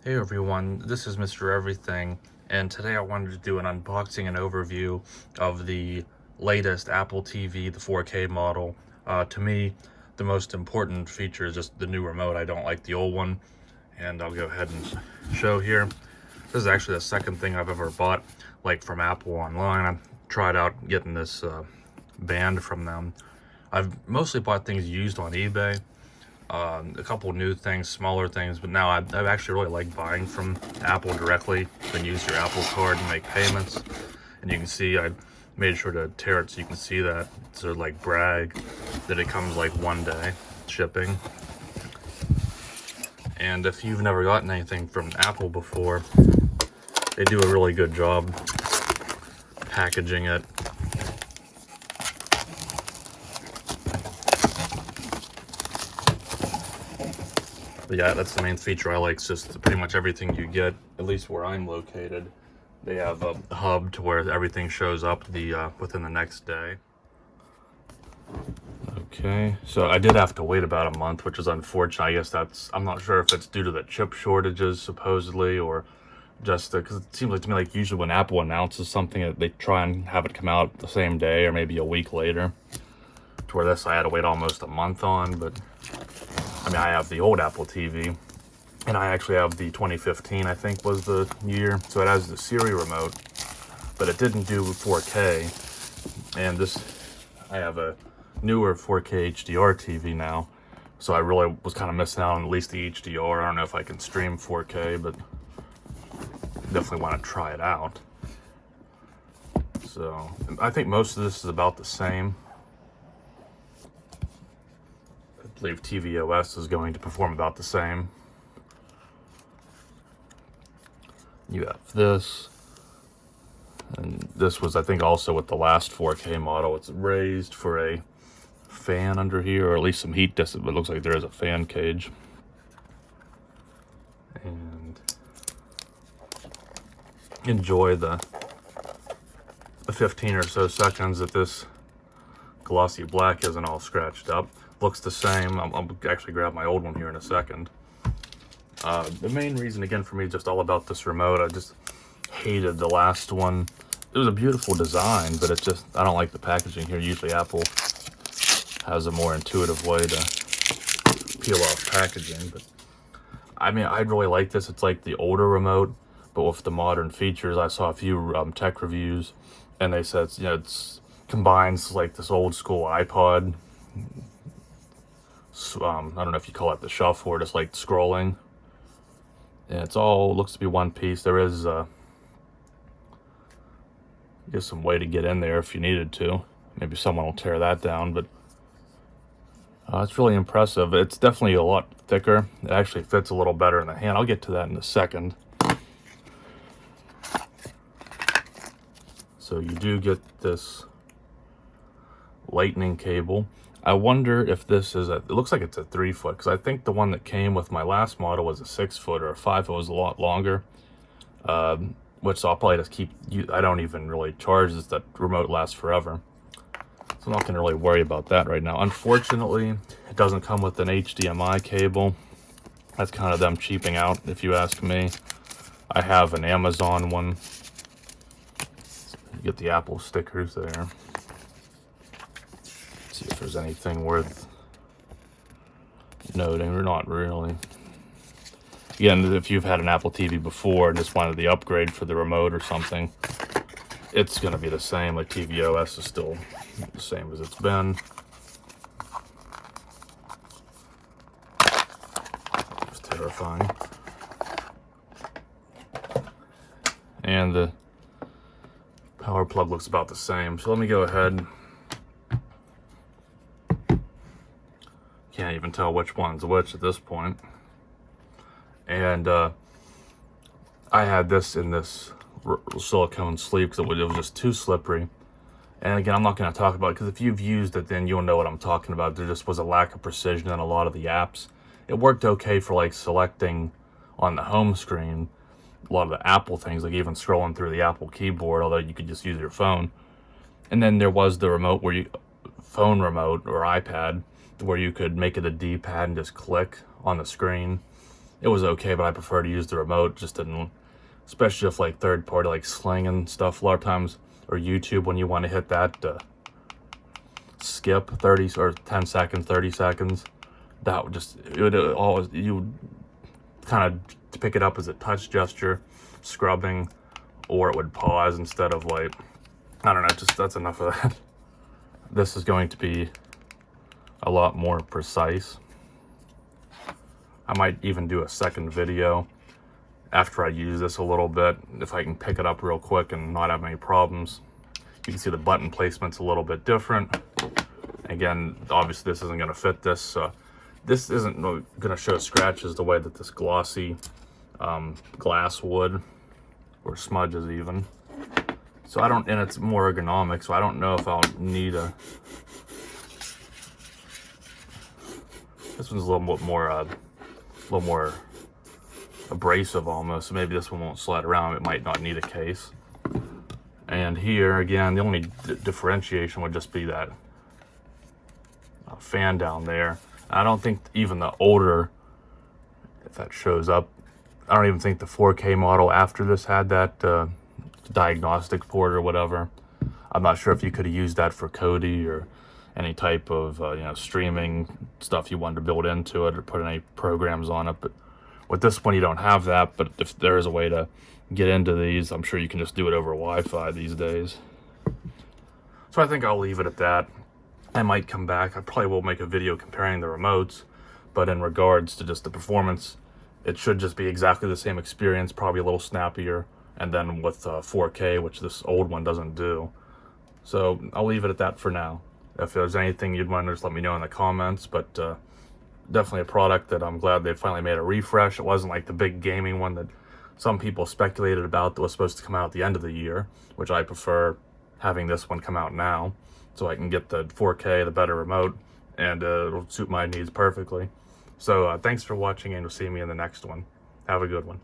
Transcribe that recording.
Hey everyone, this is Mr. Everything, and today I wanted to do an unboxing and overview of the latest Apple TV, the 4K model. To me, the most important feature is just the new remote. I don't like the old one, and I'll go ahead and show here. This is actually the second thing I've ever bought, like from Apple online. I tried out getting this band from them. I've mostly bought things used on eBay. A couple new things, smaller things, but now I actually really like buying from Apple directly. You can use your Apple card and make payments. And you can see I made sure to tear it so you can see that. So like brag that it comes like one day shipping. And if you've never gotten anything from Apple before, they do a really good job packaging it. But yeah, that's the main feature I like. It's just pretty much everything you get, at least where I'm located. They have a hub to where everything shows up within the next day. Okay, so I did have to wait about a month, which is unfortunate. I guess I'm not sure if it's due to the chip shortages, supposedly, or just because it seems like to me like usually when Apple announces something, they try and have it come out the same day or maybe a week later. To where this I had to wait almost a month on, but I mean, I have the old Apple TV, and I actually have the 2015, I think was the year. So it has the Siri remote, but it didn't do 4K. And I have a newer 4K HDR TV now. So I really was kind of missing out on at least the HDR. I don't know if I can stream 4K, but definitely want to try it out. So I think most of this is about the same. I believe tvOS is going to perform about the same. You have this, and this was, I think, also with the last 4K model. It's raised for a fan under here, or at least some heat distance, but it looks like there is a fan cage. And enjoy the 15 or so seconds that this glossy black isn't all scratched up. Looks the same. I'll actually grab my old one here in a second. The main reason, again, for me, just all about this remote, I just hated the last one. It was a beautiful design, but it's just, I don't like the packaging here. Usually Apple has a more intuitive way to peel off packaging, but I mean, I'd really like this. It's like the older remote, but with the modern features. I saw a few tech reviews, and they said, it's combines like this old school iPod. I don't know if you call it the shuffle or just like scrolling. And it's all looks to be one piece. There is just some way to get in there if you needed to. Maybe someone will tear that down, but it's really impressive. It's definitely a lot thicker. It actually fits a little better in the hand. I'll get to that in a second. So you do get this lightning cable. I wonder if this is it looks like it's a 3-foot, because I think the one that came with my last model was a 6-foot or a 5-foot. It was a lot longer, which I'll probably just keep. I don't even really charge this. That remote lasts forever, so I'm not going to really worry about that right now. Unfortunately, it doesn't come with an HDMI cable. That's kind of them cheaping out, if you ask me. I have an Amazon one. You get the Apple stickers there. See if there's anything worth noting, or not really. Again, if you've had an Apple TV before and just wanted the upgrade for the remote or something, it's going to be the same. Like tvOS is still the same as it's been. It's terrifying. And the power plug looks about the same. So let me go ahead. Can't even tell which one's which at this point. And I had this in this silicone sleeve because it was just too slippery. And again, I'm not going to talk about it, because if you've used it, then you'll know what I'm talking about. There just was a lack of precision in a lot of the apps. It worked okay for like selecting on the home screen a lot of the Apple things, like even scrolling through the Apple keyboard, although you could just use your phone. And then there was the remote phone remote or iPad, where you could make it a D-pad and just click on the screen. it was okay, but I prefer to use the remote. Just didn't, especially if like third party, like Sling and stuff, a lot of times, or YouTube, when you want to hit that skip 30 or 10 seconds, 30 seconds, that would just, it would always, you would kind of pick it up as a touch gesture, scrubbing, or it would pause instead of like, I don't know, just that's enough of that. This is going to be a lot more precise. I might even do a second video after I use this a little bit, if I can pick it up real quick and not have any problems. You can see the button placement's a little bit different. Again, obviously this isn't gonna fit this, so this isn't gonna show scratches the way that this glossy glass would, or smudges even. So I don't, and it's more ergonomic, so I don't know if I'll need a, this one's a little bit more abrasive almost, so maybe this one won't slide around. It might not need a case. And here again, the only differentiation would just be that fan down there. I don't think even the older, if that shows up, I don't even think the 4K model after this had that diagnostic port or whatever. I'm not sure if you could have used that for Kodi or any type of you know, streaming stuff you wanted to build into it or put any programs on it. But with this one, you don't have that. But if there is a way to get into these, I'm sure you can just do it over Wi-Fi these days. So I think I'll leave it at that. I might come back. I probably will make a video comparing the remotes, but in regards to just the performance, it should just be exactly the same experience, probably a little snappier, and then with 4K, which this old one doesn't do. So I'll leave it at that for now. If there's anything you'd want to just let me know in the comments, but definitely a product that I'm glad they finally made a refresh. It wasn't like the big gaming one that some people speculated about that was supposed to come out at the end of the year, which I prefer having this one come out now, so I can get the 4K, the better remote, and it'll suit my needs perfectly. So thanks for watching, and you'll see me in the next one. Have a good one.